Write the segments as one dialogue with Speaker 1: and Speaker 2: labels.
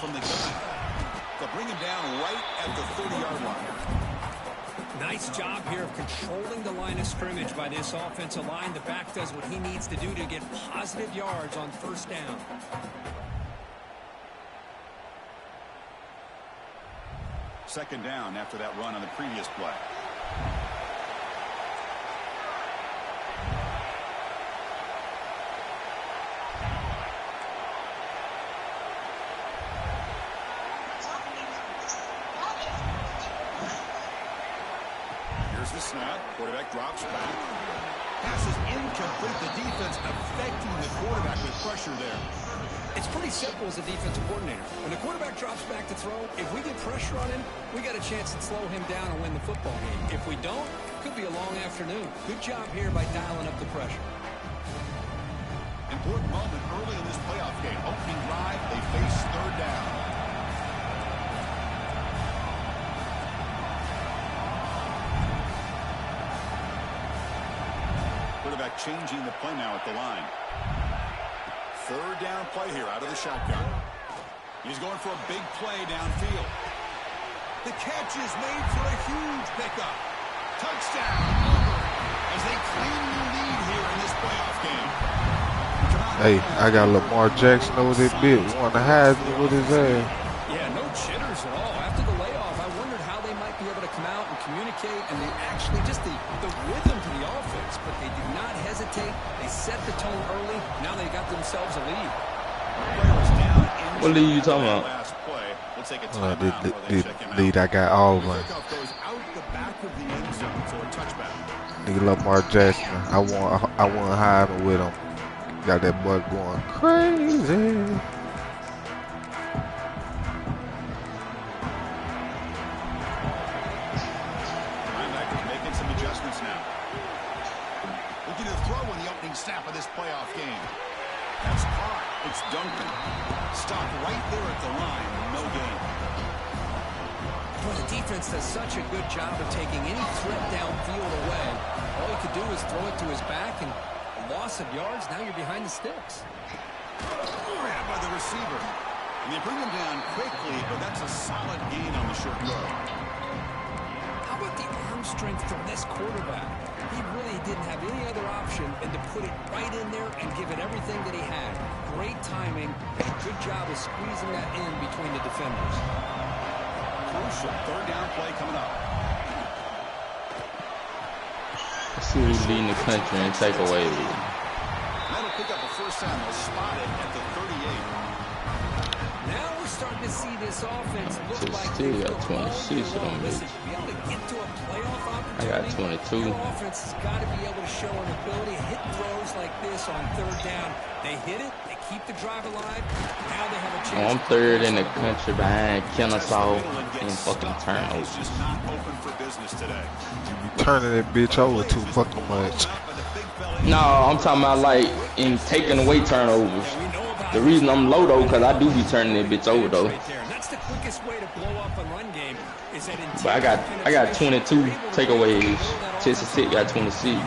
Speaker 1: from the gun. They'll bring him down right at the 30-yard line.
Speaker 2: Nice job here of controlling the line of scrimmage by this offensive line. The back does what he needs to do to get positive yards on first down.
Speaker 1: Second down after that run on the previous play. Here's the snap. Quarterback drops back. Pass is incomplete. The defense affecting the quarterback with pressure there.
Speaker 2: It's pretty simple as a defensive coordinator. When the quarterback drops back to throw, if we get pressure on him, we got a chance to slow him down and win the football game. If we don't, it could be a long afternoon. Good job here by dialing up the pressure.
Speaker 1: Important moment early in this playoff game. Opening drive, they face third down. Quarterback changing the play now at the line. Third down play here out of the shotgun. He's going for a big play downfield. The catch is made for a huge pickup. Touchdown, Auburn, as they claim the lead here in this playoff game.
Speaker 3: Hey, I got Lamar Jackson over this bitch. Want to hide me with his ass.
Speaker 2: Yeah, no jitters at all. After the layoff, I wondered how they might be able to come out and communicate, and they actually just the rhythm to the offense, but they did not hesitate. They set the tone early. Now they got themselves a lead.
Speaker 4: What lead you talking about?
Speaker 3: The lead I got Auburn. Nigga Lamar Jackson. I want hiding with him. Got that boy going crazy.
Speaker 1: Linebackers making some adjustments now. Looking to throw in the opening snap of this playoff game. That's caught. It's Duncan. Stopped right there at the line. No gain.
Speaker 2: Well, the defense does such a good job of taking any threat downfield away. All he could do is throw it to his back, and loss of yards, now you're behind the sticks.
Speaker 1: Grabbed by the receiver. And they bring him down quickly, but that's a solid gain on the short throw.
Speaker 2: How about the arm strength from this quarterback? He really didn't have any other option than to put it right in there and give it everything that he had. Great timing, and a good job of squeezing that in between the defenders.
Speaker 1: Crucial third down play coming up.
Speaker 4: Let's see who's leading the country in takeaways.
Speaker 1: That'll pick up a first down. They'll spot it at the 38.
Speaker 2: Now we're starting to see this offense look like
Speaker 4: still got 26 on me. I got 22.
Speaker 2: The offense has got to be able to show an ability to hit throws like this on third down. They hit it, they keep the drive alive. Now they have a chance.
Speaker 4: I'm third in the country behind Kennesaw and fucking turnovers.
Speaker 1: Just not open for business today.
Speaker 3: Turning that bitch over too fucking much.
Speaker 4: No, I'm talking about like in taking away turnovers. The reason I'm low though, because I do be turning that bitch over though.
Speaker 2: That's the quickest way to blow up a run game.
Speaker 4: But I got 22 takeaways. Texas Tech got 26.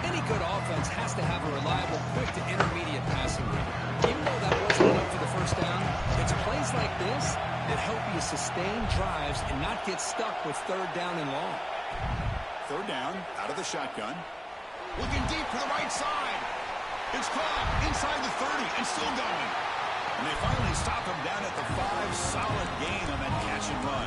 Speaker 2: Any good offense has to have a reliable, quick to intermediate passing game. Even though that wasn't enough for the first down, it's plays like this that help you sustain drives and not get stuck with third down and long.
Speaker 1: Third down, out of the shotgun. Looking deep to the right side. It's caught inside the 30 and still going. And they finally stop him down at the 5. Solid gain on that catch and run.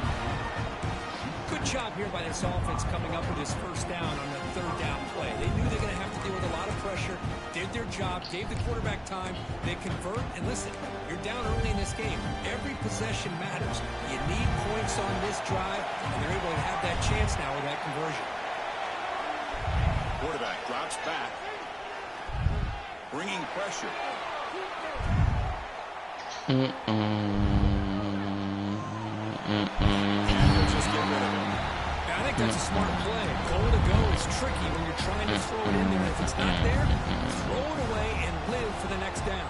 Speaker 2: Good job here by this offense coming up with his first down on the third down play. They knew they were going to have to deal with a lot of pressure, did their job, gave the quarterback time. They convert, and listen, you're down early in this game. Every possession matters. You need points on this drive, and they're able to have that chance now with that conversion.
Speaker 1: Quarterback drops back, bringing pressure.
Speaker 2: I think that's a smart play. Goal to go is tricky when you're trying to throw it in there. If it's not there, throw it away and live for the next down.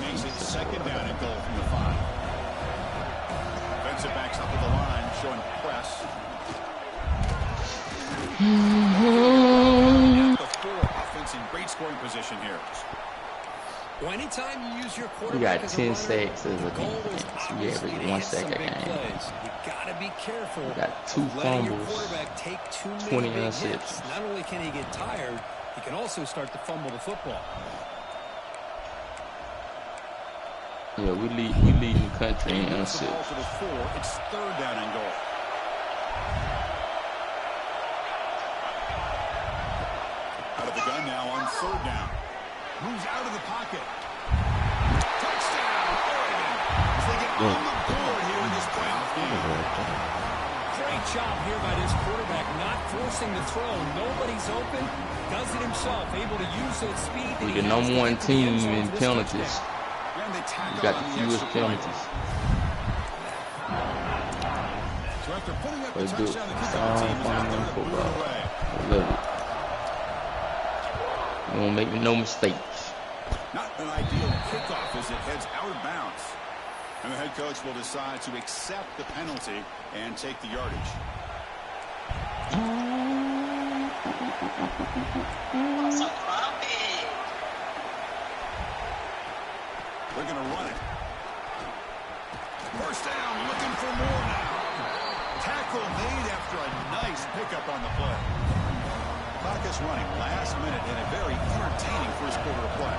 Speaker 1: Makes it second down and goal from the 5. Defensive backs up at the line, showing press. At the 4, offense in great scoring position here.
Speaker 2: Well, anytime you use your
Speaker 4: We
Speaker 2: quarterback
Speaker 4: got
Speaker 2: as
Speaker 4: 10
Speaker 2: a runner,
Speaker 4: sacks as a
Speaker 2: the goal is
Speaker 4: defense. We
Speaker 2: obviously
Speaker 4: average
Speaker 2: to
Speaker 4: 1
Speaker 2: hit some
Speaker 4: sack a
Speaker 2: big
Speaker 4: game.
Speaker 2: plays. You got to be careful
Speaker 4: We got 2
Speaker 2: of letting your
Speaker 4: fumbles,
Speaker 2: quarterback take too
Speaker 4: 20
Speaker 2: many big hits.
Speaker 4: interceptions.
Speaker 2: Not only can he get tired, he can also start to fumble the football.
Speaker 4: Yeah, we lead the country in
Speaker 1: He moves the ball
Speaker 4: interceptions.
Speaker 1: to the 4. It's 3rd down and goal. Out of the gun now on 3rd down. Moves out of the pocket. Touchdown, Oregon. As they get on the board here in this playoff game.
Speaker 2: Great job here by this quarterback, not forcing the throw. Nobody's open. Does it himself, able to use that speed.
Speaker 4: We the number 1 team in penalties.
Speaker 1: And they tack
Speaker 4: We got
Speaker 1: on
Speaker 4: the
Speaker 1: the
Speaker 4: fewest
Speaker 1: extra point.
Speaker 4: penalties.
Speaker 1: So after putting up the
Speaker 4: Let's do it.
Speaker 1: touchdown, the kickoff team is out there to boot it away.
Speaker 4: I love it. You won't make no mistakes.
Speaker 1: Not an ideal kickoff as it heads out of bounds. And the head coach will decide to accept the penalty and take the yardage. They're going to run it. First down, looking for more now. Tackle made after a nice pickup on the play. Clock is running last minute in a very entertaining first quarter of play.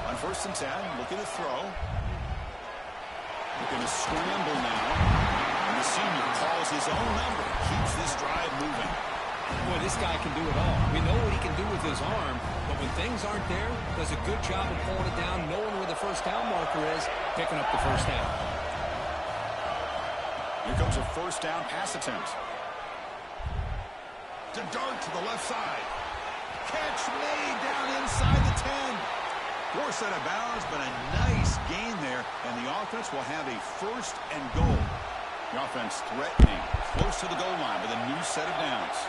Speaker 1: On 1st and 10, looking to throw. Looking to scramble now. And the senior calls his own number. Keeps this drive moving.
Speaker 2: Boy, this guy can do it all. We know what he can do with his arm, but when things aren't there, does a good job of pulling it down, knowing where the first down marker is, picking up the first down.
Speaker 1: Here comes a first down pass attempt. To dart to the left side. Catch made down inside the 10. Forced out of bounds, but a nice gain there, and the offense will have a 1st and goal. The offense threatening, close to the goal line with a new set of downs.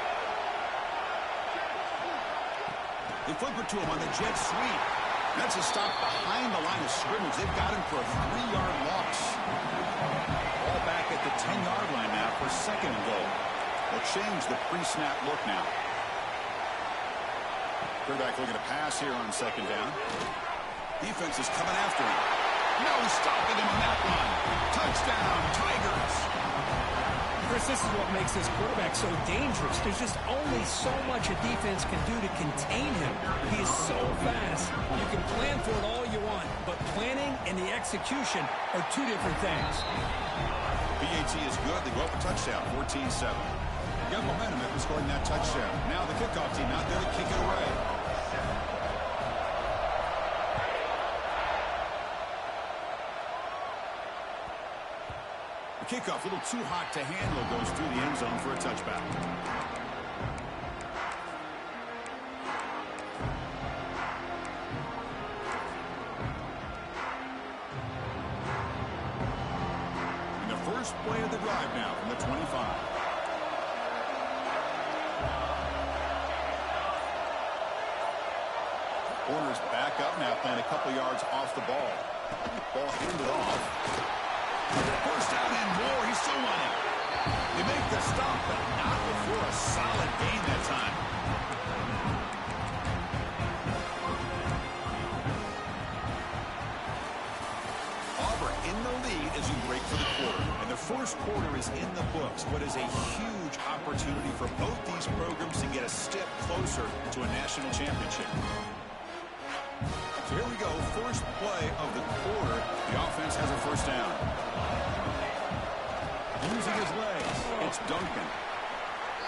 Speaker 1: They flip it to him on the jet sweep. That's a stop behind the line of scrimmage. They've got him for a 3-yard loss. Ball back at the 10-yard line now for 2nd and goal. They'll change the pre-snap look now. Quarterback looking to pass here on 2nd down. Defense is coming after him. No stopping him on that one. Touchdown, Tigers.
Speaker 2: Chris, this is what makes this quarterback so dangerous. There's just only so much a defense can do to contain him. He is so fast. You can plan for it all you want, but planning and the execution are 2 different things.
Speaker 1: BAT is good. They go up a touchdown, 14-7. Got momentum after scoring that touchdown. Now the kickoff team out there to kick it away. The kickoff, a little too hot to handle, goes through the end zone for a touchback. And the first play of the drive now from the 25. Corner's back up now, playing a couple yards off the ball. Ball handed off. First down and more. He's still running. They make the stop, but not before a solid gain that time. Auburn in the lead as we break for the quarter. And the first quarter is in the books. What is a huge opportunity for both these programs to get a step closer to a national championship. So here we go, first play of the quarter. The offense has a first down. Using his legs, it's Duncan.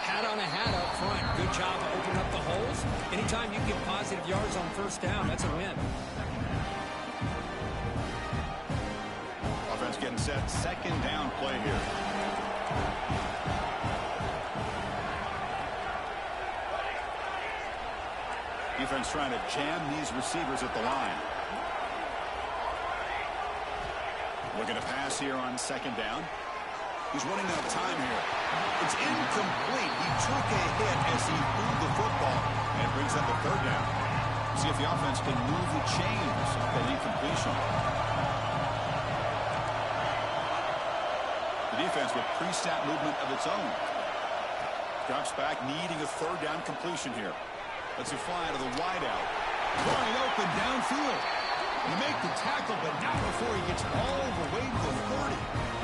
Speaker 2: Hat on a hat up front. Good job of opening up the holes. Anytime you get positive yards on first down, that's a win.
Speaker 1: Offense getting set, 2nd down play here. Defense trying to jam these receivers at the line. Looking to pass here on 2nd down. He's running out of time here. It's incomplete. He took a hit as he moved the football and brings up a 3rd down. See if the offense can move the chains off that incompletion. The defense with pre-snap movement of its own. Drops back, needing a third down completion here. Lets it fly to the wideout. Wide open downfield. You make the tackle, but not before he gets all the way to the 30.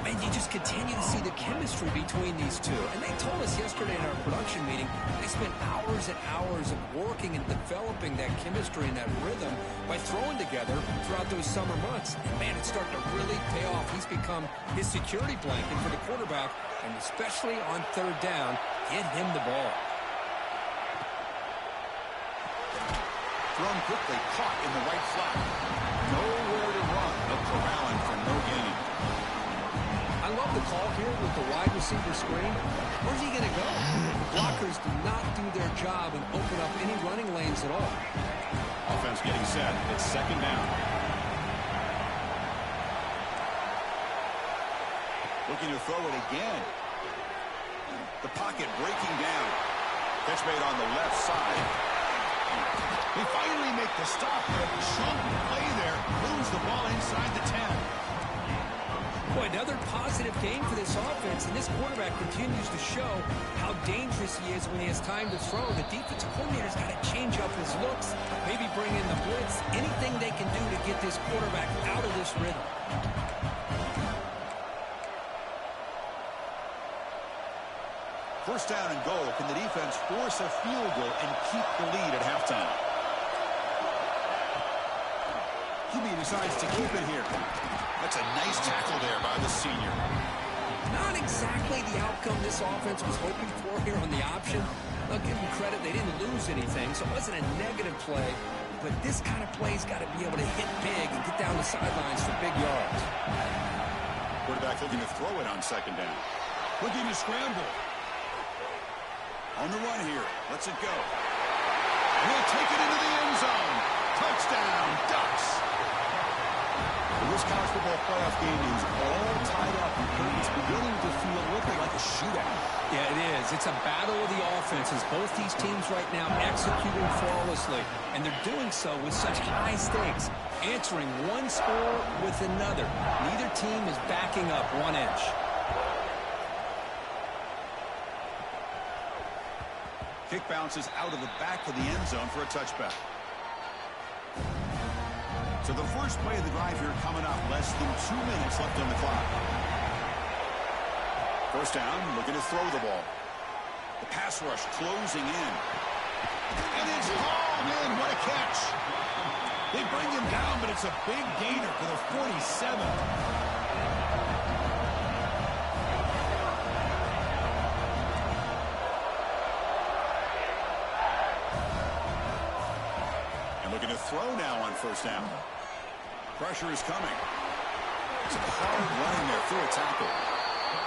Speaker 2: And you just continue to see the chemistry between these two. And they told us yesterday in our production meeting, they spent hours and hours of working and developing that chemistry and that rhythm by throwing together throughout those summer months. And, man, it's starting to really pay off. He's become his security blanket for the quarterback, and especially on third down, get him the ball.
Speaker 1: Thrown quickly, caught in the right flat. Nowhere to run. No corralling for no gain.
Speaker 2: I love the call here with the wide receiver screen. Where's he going to go? Blockers do not do their job and open up any running lanes at all.
Speaker 1: Offense getting set. It's second down. Looking to throw it again. The pocket breaking down. Catch made on the left side. They finally make the stop, but a chunk play there. Moves the ball inside the 10.
Speaker 2: Boy, another positive game for this offense, and this quarterback continues to show how dangerous he is when he has time to throw. The defensive coordinator's got to change up his looks, maybe bring in the blitz, anything they can do to get this quarterback out of this rhythm.
Speaker 1: First down and goal. Can the defense force a field goal and keep the lead at halftime? QB decides to keep it here. That's a nice tackle there by the senior.
Speaker 2: Not exactly the outcome this offense was hoping for here on the option. I'll give them credit. They didn't lose anything, so it wasn't a negative play. But this kind of play's got to be able to hit big and get down the sidelines for big yards.
Speaker 1: Quarterback looking to throw it on second down. Looking to scramble. On the run here. Lets it go. He'll take it into the end zone. Touchdown, Ducks. This college football playoff game is all tied up. It's beginning to feel looking like a shootout.
Speaker 2: Yeah, it is. It's a battle of the offenses. Both these teams right now executing flawlessly, and they're doing so with such high stakes, answering one score with another. Neither team is backing up 1 inch.
Speaker 1: Kick bounces out of the back of the end zone for a touchback. So the first play of the drive here coming up. Less than 2 minutes left on the clock. First down, looking to throw the ball. The pass rush closing in. And it's hauled in. What a catch. They bring him down, but it's a big gainer for the 47. Looking to throw now on first down. Pressure is coming. It's a hard running there through a tackle.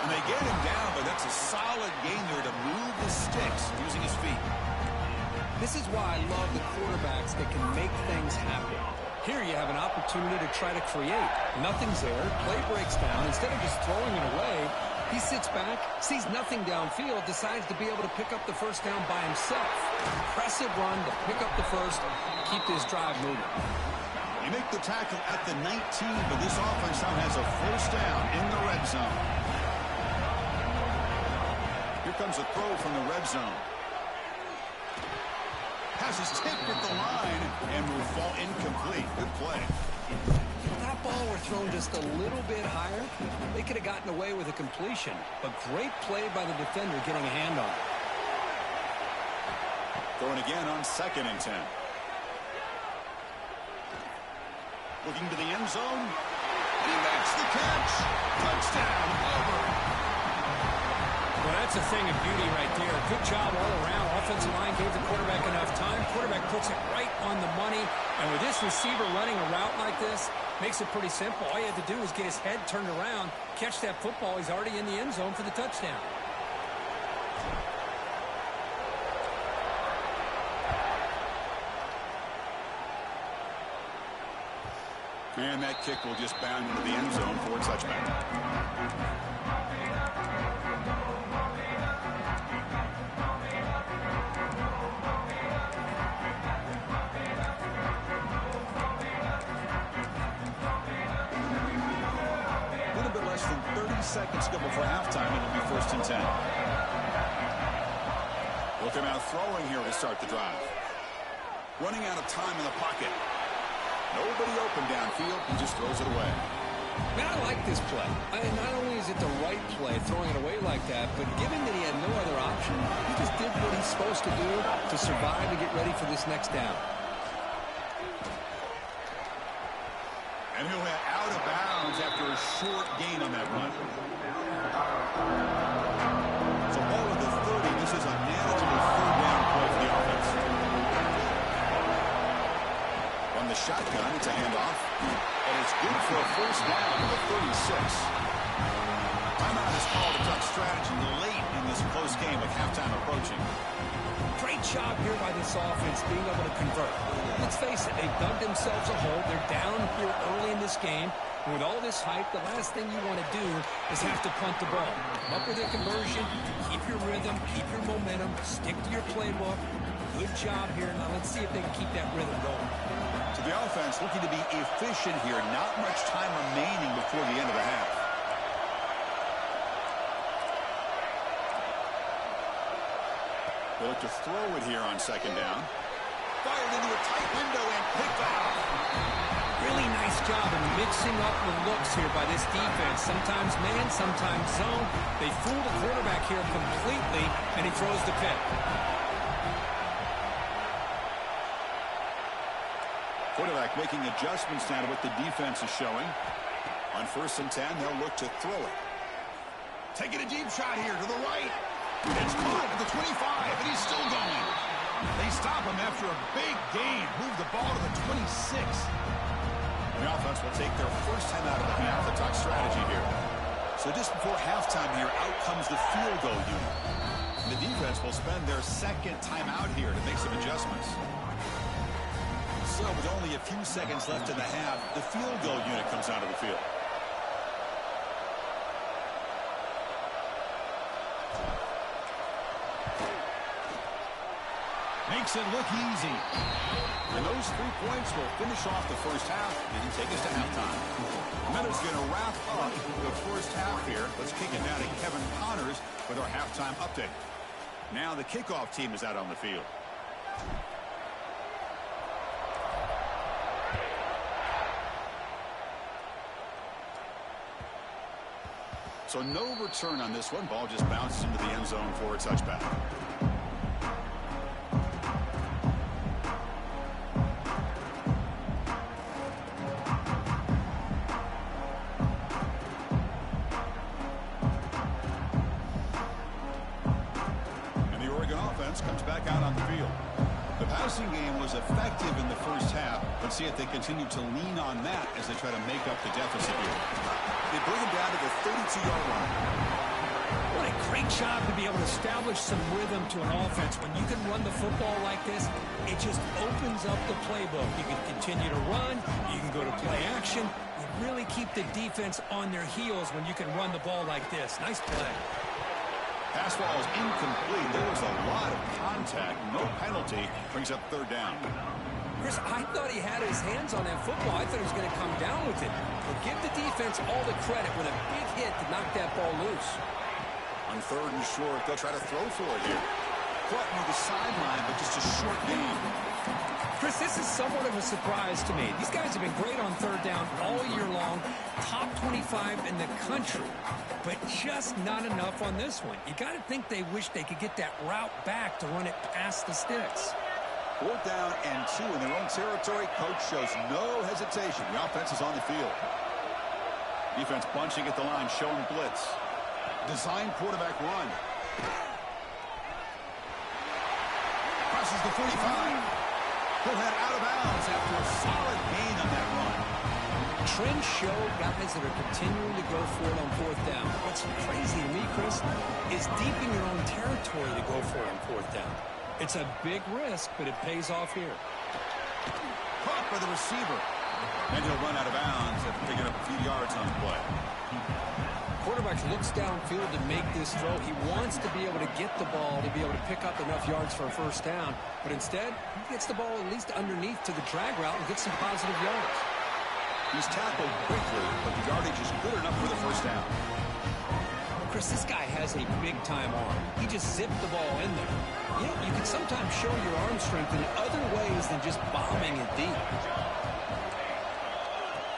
Speaker 1: And they get him down, but that's a solid gain there to move the sticks using his feet.
Speaker 2: This is why I love the quarterbacks that can make things happen. Here you have an opportunity to try to create. Nothing's there. Play breaks down. Instead of just throwing it away, he sits back, sees nothing downfield, decides to be able to pick up the first down by himself. Impressive run to pick up the first, keep this drive moving.
Speaker 1: You make the tackle at the 19, but this offense now has a first down in the red zone. Here comes a throw from the red zone. Pass is tipped at the line and will fall incomplete. Good play.
Speaker 2: If that ball were thrown just a little bit higher, they could have gotten away with a completion. But great play by the defender getting a hand on it.
Speaker 1: Throwing again on second and 10. Looking to the end zone. And he makes the catch. Touchdown, Auburn.
Speaker 2: Well, that's a thing of beauty right there. Good job all around. Offensive line gave the quarterback enough time. Quarterback puts it right on the money. And with this receiver running a route like this, makes it pretty simple. All you have to do is get his head turned around, catch that football. He's already in the end zone for the touchdown.
Speaker 1: And that kick will just bound into the end zone for a touchback. A little bit less than 30 seconds to go before halftime. It'll be first and 10. He'll come out throwing here to start the drive. Running out of time in the pocket. Nobody open downfield. He just throws it away.
Speaker 2: Man, I like this play. Not only is it the right play, throwing it away like that, but given that he had no other option, he just did what he's supposed to do to survive and get ready for this next down.
Speaker 1: And he'll head out of bounds after a short gain on that run. So ball at the 30. This is a manageable third down play for the offense. On the shotgun, it's a handoff. And it's good for a first down to the 36. Timeout is called to talk strategy late in this close game with halftime approaching.
Speaker 2: Great job here by this offense being able to convert. Let's face it, they've dug themselves a hole. They're down here early in this game. And with all this hype, the last thing you want to do is have to punt the ball. Come up with a conversion, keep your rhythm, keep your momentum, stick to your playbook. Good job here. Now let's see if they can keep that rhythm going.
Speaker 1: So the offense looking to be efficient here. Not much time remaining before the end of the half. They look to throw it here on second down. Fired into a tight window and picked off.
Speaker 2: Really nice job in mixing up the looks here by this defense. Sometimes man, sometimes zone. They fool the quarterback here completely, and he throws the pick.
Speaker 1: Quarterback making adjustments now to what the defense is showing. On 1st and 10, they'll look to throw it. Taking a deep shot here to the right. It's caught at the 25, and he's still going. They stop him after a big gain. Move the ball to the 26. The offense will take their first time out of the half to talk strategy here. So just before halftime here, out comes the field goal unit. And the defense will spend their second time out here to make some adjustments. So with only a few seconds left in the half, the field goal unit comes out of the field. Makes it look easy. And those 3 points will finish off the first half and take us to halftime. Miller's going to wrap up the first half here. Let's kick it down to Kevin Connors with our halftime update. Now the kickoff team is out on the field. So no return on this one. Ball just bounces into the end zone for a touchback. And the Oregon offense comes back out on the field. The passing game was effective in the first half. Let's see if they continue to lean on that as they try to make up the deficit here. They bring him down to the 32-yard line.
Speaker 2: What a great job to be able to establish some rhythm to an offense. When you can run the football like this, it just opens up the playbook. You can continue to run. You can go to play action. You really keep the defense on their heels when you can run the ball like this. Nice play.
Speaker 1: Pass ball is incomplete. There was a lot of contact. No penalty. Brings up third down.
Speaker 2: Chris, I thought he had his hands on that football. I thought he was going to come down with it. But give the defense all the credit with a big hit to knock that ball loose.
Speaker 1: On 3rd and short, they'll try to throw for it here. Caught near the sideline, but just a short gain.
Speaker 2: Chris, this is somewhat of a surprise to me. These guys have been great on 3rd down all year long. Top 25 in the country. But just not enough on this one. You got to think they wish they could get that route back to run it past the sticks.
Speaker 1: 4th down and 2 in their own territory. Coach shows no hesitation. The offense is on the field. Defense bunching at the line, showing blitz. Design quarterback run. Crosses the 45. He'll head out of bounds after a solid gain on that run.
Speaker 2: Trends show guys that are continuing to go for it on 4th down. What's crazy to me, Chris, is deep in your own territory to go for it on 4th down. It's a big risk, but it pays off here.
Speaker 1: Caught by the receiver. And he'll run out of bounds after picking up a few yards on the play.
Speaker 2: Quarterback looks downfield to make this throw. He wants to be able to get the ball to be able to pick up enough yards for a first down. But instead, he gets the ball at least underneath to the drag route and gets some positive yards.
Speaker 1: He's tackled quickly, but the yardage is good enough for the first down.
Speaker 2: Chris, this guy has a big-time arm. He just zipped the ball in there. You know, you can sometimes show your arm strength in other ways than just bombing it deep.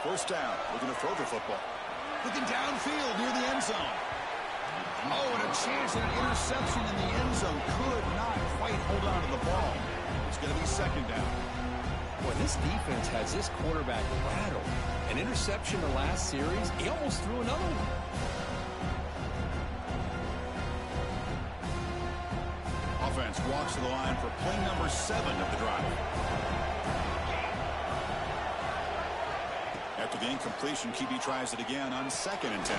Speaker 1: First down. Looking to throw the football. Looking downfield near the end zone. Oh, and a chance at an interception in the end zone. Could not quite hold on to the ball. It's going to be second down.
Speaker 2: Boy, this defense has this quarterback rattled. An interception the last series, he almost threw another one.
Speaker 1: Offense walks to the line for play number 7 of the drive. After the incompletion, QB tries it again on 2nd and 10.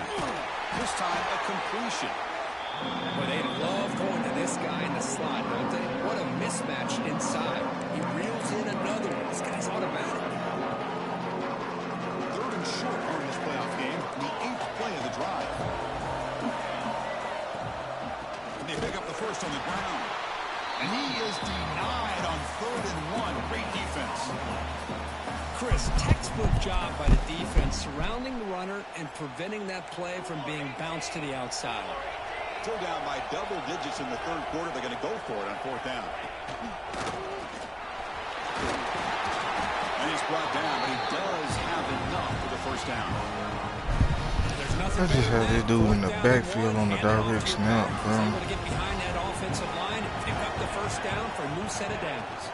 Speaker 1: This time, a completion.
Speaker 2: Boy, they love going to this guy in the slot, don't they? What a mismatch inside. He reels in another one. This guy's automatic.
Speaker 1: 3rd and short on this playoff game. The 8th play of the drive. And they pick up the first on the ground. And he is denied on 3rd and 1. Great defense.
Speaker 2: Chris, textbook job by the defense surrounding the runner and preventing that play from being bounced to the outside.
Speaker 1: Still down by double digits in the 3rd quarter. They're going to go for it on 4th down. And he's brought down, but he does have enough for the first down.
Speaker 3: I just had this dude in the backfield on the direct snap, bro.
Speaker 2: Able to get behind that offensive line and pick up the first down for a new set of downs.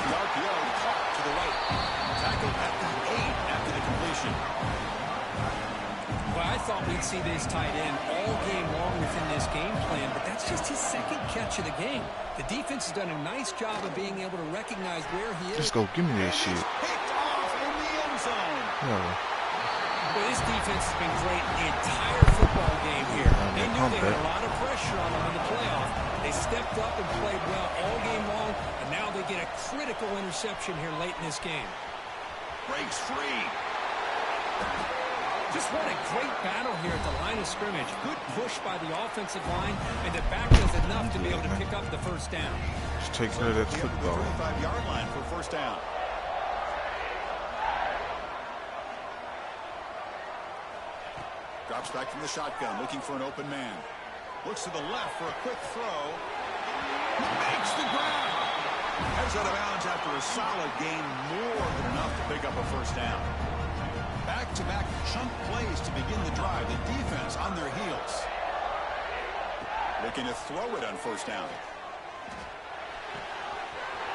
Speaker 1: The RPO caught to the right. Tackled at the 8 after the completion.
Speaker 2: Well, I thought we'd see this tight end all game long within this game plan, but that's just his 2nd catch of the game. The defense has done a nice job of being able to recognize where he is.
Speaker 3: Just go, give me that shit.
Speaker 1: Picked off in the end zone.
Speaker 3: Yeah.
Speaker 2: Well, this defense has been great the entire football game here. They knew they had a lot of pressure on them in the playoff. They stepped up and played well all game long, and now they get a critical interception here late in this game.
Speaker 1: Breaks free.
Speaker 2: Just what a great battle here at the line of scrimmage. Good push by the offensive line, and the back does enough to be able to pick up the first down.
Speaker 3: Just take care of that football.
Speaker 1: 35-yard line for first down. Drops back from the shotgun, looking for an open man. Looks to the left for a quick throw. Makes the ground. Heads out of bounds after a solid gain, more than enough to pick up a first down. Back-to-back chunk plays to begin the drive. The defense on their heels. Looking to throw it on first down.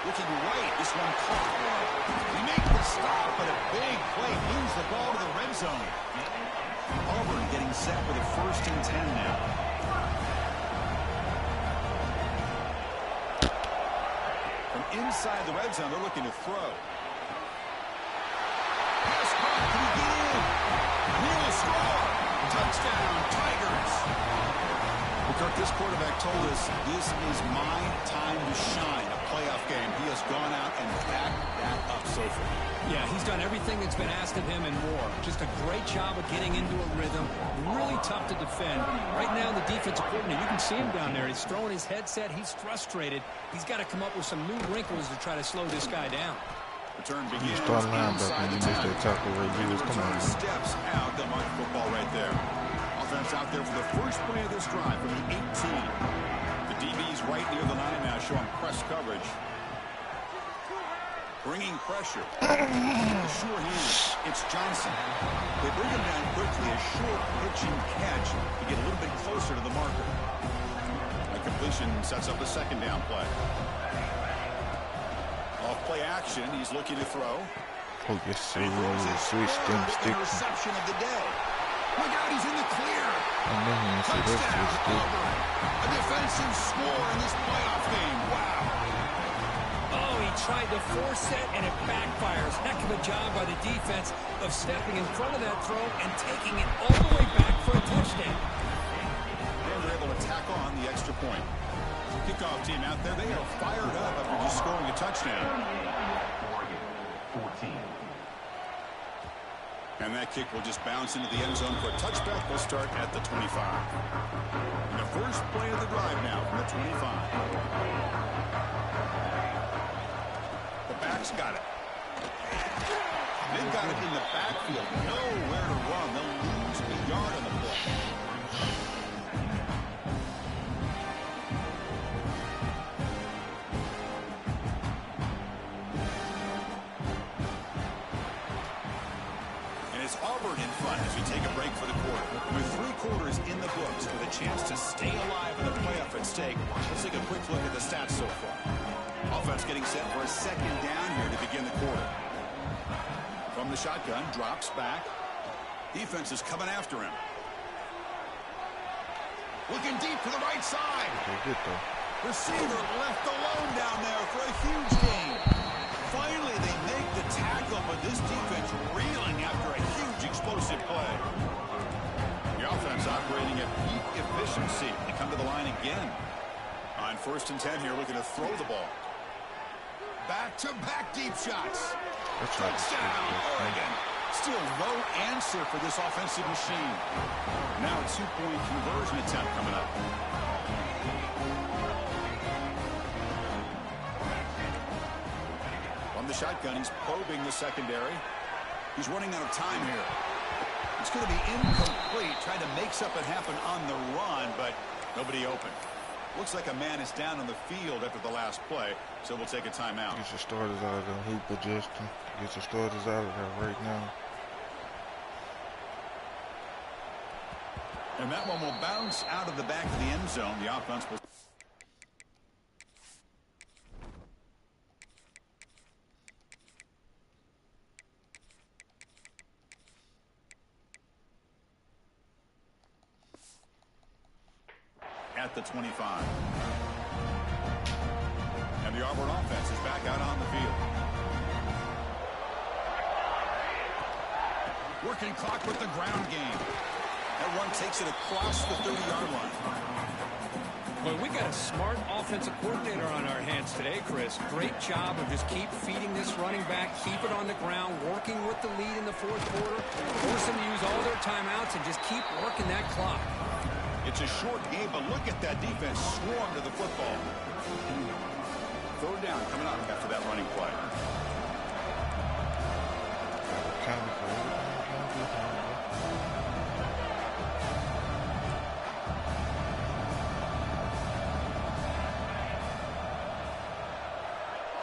Speaker 1: Looking right, this one caught. He makes the stop, but a big play moves the ball to the red zone. Auburn getting set with a 1st and 10 now. From inside the red zone, they're looking to throw. Pass caught. Can he get in? He will score. Touchdown, Tigers. Kirk, this quarterback told us this is my time to shine. A playoff game. He has gone out and backed that up so far.
Speaker 2: Yeah, he's done everything that's been asked of him and more. Just a great job of getting into a rhythm. Really tough to defend. Right now, the defensive coordinator, you can see him down there. He's throwing his headset. He's frustrated. He's got to come up with some new wrinkles to try to slow this guy down.
Speaker 1: Return begins
Speaker 3: Start linebacker
Speaker 1: inside
Speaker 3: when
Speaker 1: the
Speaker 3: you miss
Speaker 1: 10.
Speaker 3: that tackle right here. Come on, man.
Speaker 1: Steps out. They'll mark football right there. Offense out there for the first play of this drive from the 18. The DB's right near the line now, showing press coverage. Bringing pressure. Sure he is. It's Johnson. They bring him down quickly. A short pitching catch to get a little bit closer to the marker. A completion sets up a 2nd down play. Off play action. He's looking to throw.
Speaker 3: Oh, yes, sir. Switch them sticks.
Speaker 1: Interception of the day. Look out, he's in the clear.
Speaker 3: I know he didn't see that switch stick.
Speaker 1: A defensive score in this playoff game. Wow.
Speaker 2: Oh, he tried to force it, and it backfires. Heck of a job by the defense of stepping in front of that throw and taking it all the way back for a touchdown.
Speaker 1: And they're able to tack on the extra point. Kickoff team out there, they are fired up after just scoring a touchdown. And that kick will just bounce into the end zone for a touchback. We'll start at the 25. And the first play of the drive now from the 25. The back's got it. They've got it in the backfield. Nowhere to run. They'll lose a yard on the play. And it's Auburn in front as we take a break for the quarter. With 3 quarters in the books with a chance to stay alive in the playoff at stake, let's take a quick look at the stats so far. Offense getting set for a second down here to begin the quarter. From the shotgun, drops back. Defense is coming after him. Looking deep to the right side. Receiver left alone down there for a huge gain. Finally, they make the tackle, but this defense reeling after a huge explosive play. The offense operating at peak efficiency. They come to the line again. On 1st and 10 here, looking to throw the ball. Back-to-back deep shots. Touchdown, Oregon. Still no answer for this offensive machine. Now a 2-point conversion attempt coming up. From the shotgun, he's probing the secondary. He's running out of time here. It's going to be incomplete. Trying to make something happen on the run, but nobody open. Looks like a man is down on the field after the last play, so we'll take a timeout.
Speaker 3: Get your starters out of the hoop adjusting. Get your starters out of there right now.
Speaker 1: And that one will bounce out of the back of the end zone. The offense will... at the 25. And the Auburn offense is back out on the field. Working clock with the ground game. That one takes it across the 30-yard line.
Speaker 2: Well, we got a smart offensive coordinator on our hands today, Chris. Great job of just keep feeding this running back, keep it on the ground, working with the lead in the 4th quarter, force them to use all their timeouts, and just keep working that clock.
Speaker 1: It's a short game, but look at that defense swarm to the football. 3rd down coming up after that running play.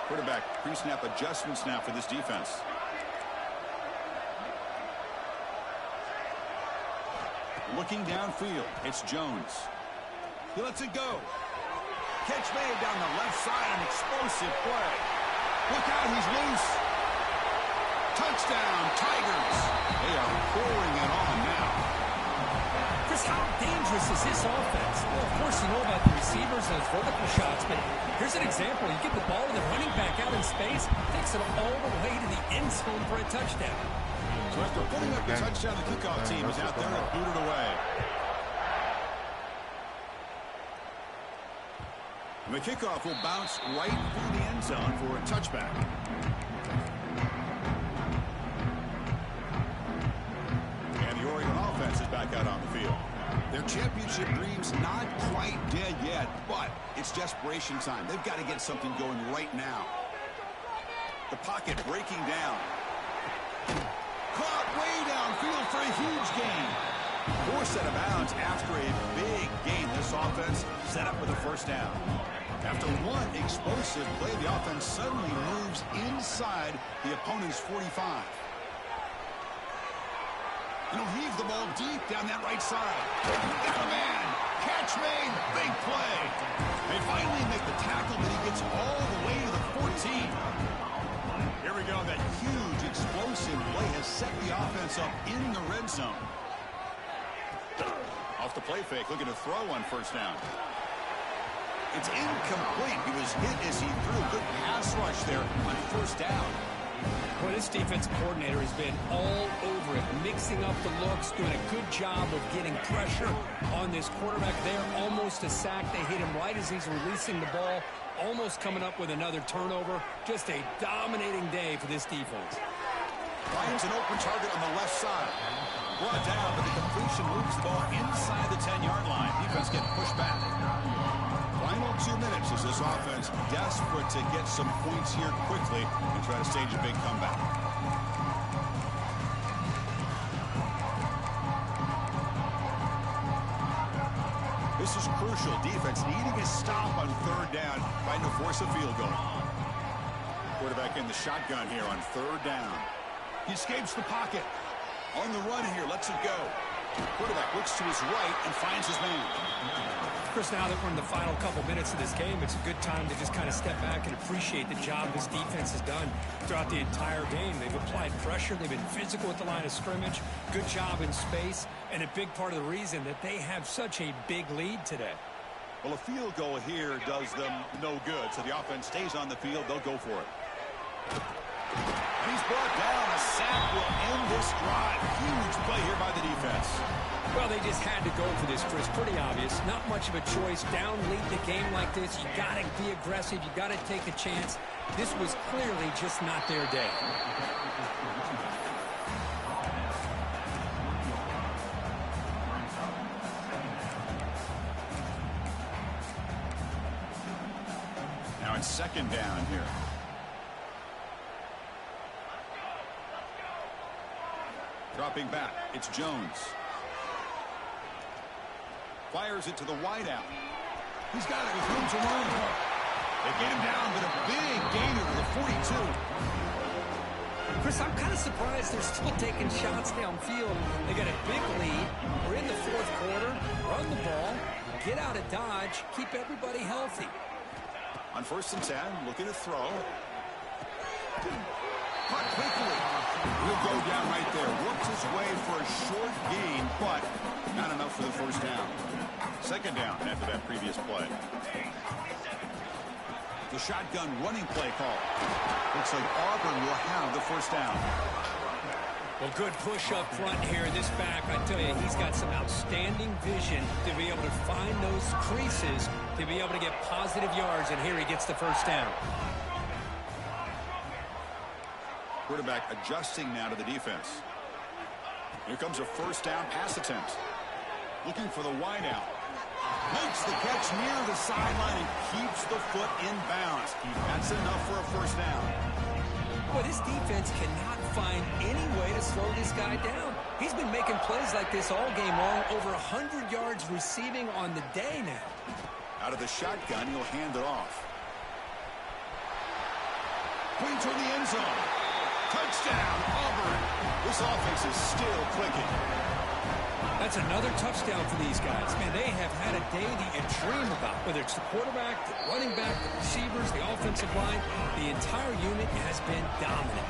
Speaker 1: Quarterback pre-snap adjustments now for this defense. Looking downfield, it's Jones. He lets it go. Catch made down the left side, an explosive play. Look out, he's loose. Touchdown, Tigers. They are pouring it on now.
Speaker 2: Chris, how dangerous is this offense? Well, of course, you know about the receivers and those vertical shots, but here's an example. You get the ball and the running back out in space, takes it all the way to the end zone for a touchdown.
Speaker 1: So after putting up the touchdown, the kickoff team is out there to boot it away. And the kickoff will bounce right through the end zone for a touchback. And the Oregon offense is back out on the field. Their championship dreams not quite dead yet, but it's desperation time. They've got to get something going right now. The pocket breaking down. Caught way downfield for a huge gain. Forced out of bounds after a big gain. This offense set up with a 1st down. After one explosive play, the offense suddenly moves inside the opponent's 45. And he'll heave the ball deep down that right side. Got a man. Catch made. Big play. They finally make the tackle, but he gets all the way to the 14. Here we go. That huge explosive play has set the offense up in the red zone. Off the play fake, looking to throw on 1st down. It's incomplete. He was hit as he threw. Good pass rush there on 1st down.
Speaker 2: Boy, this defensive coordinator has been all over it, mixing up the looks, doing a good job of getting pressure on this quarterback there. Almost a sack. They hit him right as he's releasing the ball. Almost coming up with another turnover. Just a dominating day for this defense.
Speaker 1: Finds an open target on the left side. Brought down, but the completion moves the ball inside the 10-yard line. Defense getting pushed back. Final 2 minutes as this offense desperate to get some points here quickly and try to stage a big comeback. This is crucial. Defense needing a stop on 3rd down, trying to force a field goal. Quarterback in the shotgun here on 3rd down. He escapes the pocket. On the run here, lets it go. Quarterback looks to his right and finds his man.
Speaker 2: Chris, now that we're in the final couple minutes of this game, it's a good time to just kind of step back and appreciate the job this defense has done throughout the entire game. They've applied pressure. They've been physical at the line of scrimmage. Good job in space. And a big part of the reason that they have such a big lead today.
Speaker 1: Well, a field goal here does them no good. So the offense stays on the field. They'll go for it. He's brought down. A sack will end this drive. Huge play here by the defense.
Speaker 2: Well, they just had to go for this, Chris. Pretty obvious. Not much of a choice. Down lead the game like this. You got to be aggressive. You got to take a chance. This was clearly just not their day.
Speaker 1: Now it's 2nd down here. Dropping back, it's Jones. Fires it to the wideout. He's got it with room to run. They get him down, but a big gainer to the 42.
Speaker 2: Chris, I'm kind of surprised they're still taking shots downfield. They got a big lead. We're in the 4th quarter. Run the ball. Get out of Dodge. Keep everybody healthy.
Speaker 1: On 1st and 10, looking to throw. Caught quickly. He'll go down right there. Works his way for a short gain, but not enough for the 1st down. 2nd down after that previous play. The shotgun running play call. Looks like Auburn will have the 1st down.
Speaker 2: Well, good push up front here. This back, I tell you, he's got some outstanding vision to be able to find those creases, to be able to get positive yards, and here he gets the 1st down.
Speaker 1: Quarterback adjusting now to the defense. Here comes a 1st down pass attempt. Looking for the wideout. Makes the catch near the sideline and keeps the foot in bounds. That's enough for a 1st down.
Speaker 2: Boy, this defense cannot find any way to slow this guy down. He's been making plays like this all game long, over 100 yards receiving on the day now.
Speaker 1: Out of the shotgun, he'll hand it off. Point toward the end zone. Touchdown, Auburn. This offense is still clicking.
Speaker 2: That's another touchdown for these guys. Man, they have had a day that you dream about, whether it's the quarterback, the running back, the receivers, the offensive line. The entire unit has been dominant.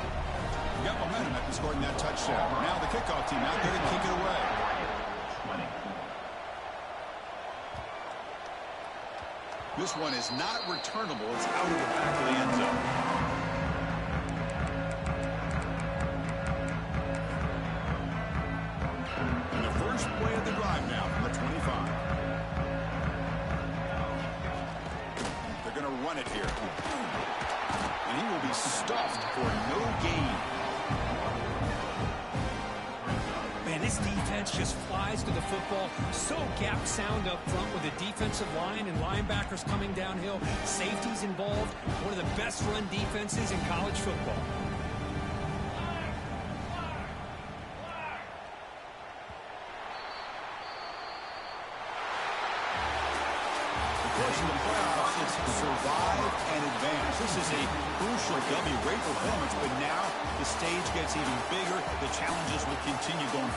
Speaker 1: You got momentum after scoring that touchdown. Now the kickoff team out there to kick it away. This one is not returnable. It's out of the back of the end zone. And the first play of the drive now from the 25. They're going to run it here. And he will be stuffed for no gain.
Speaker 2: Man, this defense just flies to the football. So gap sound up front with the defensive line and linebackers coming downhill. Safeties involved. One of the best run defenses in college football.
Speaker 1: In the playoffs, it's survive and advance. This is a crucial W. Great performance, but now the stage gets even bigger. The challenges will continue going forward.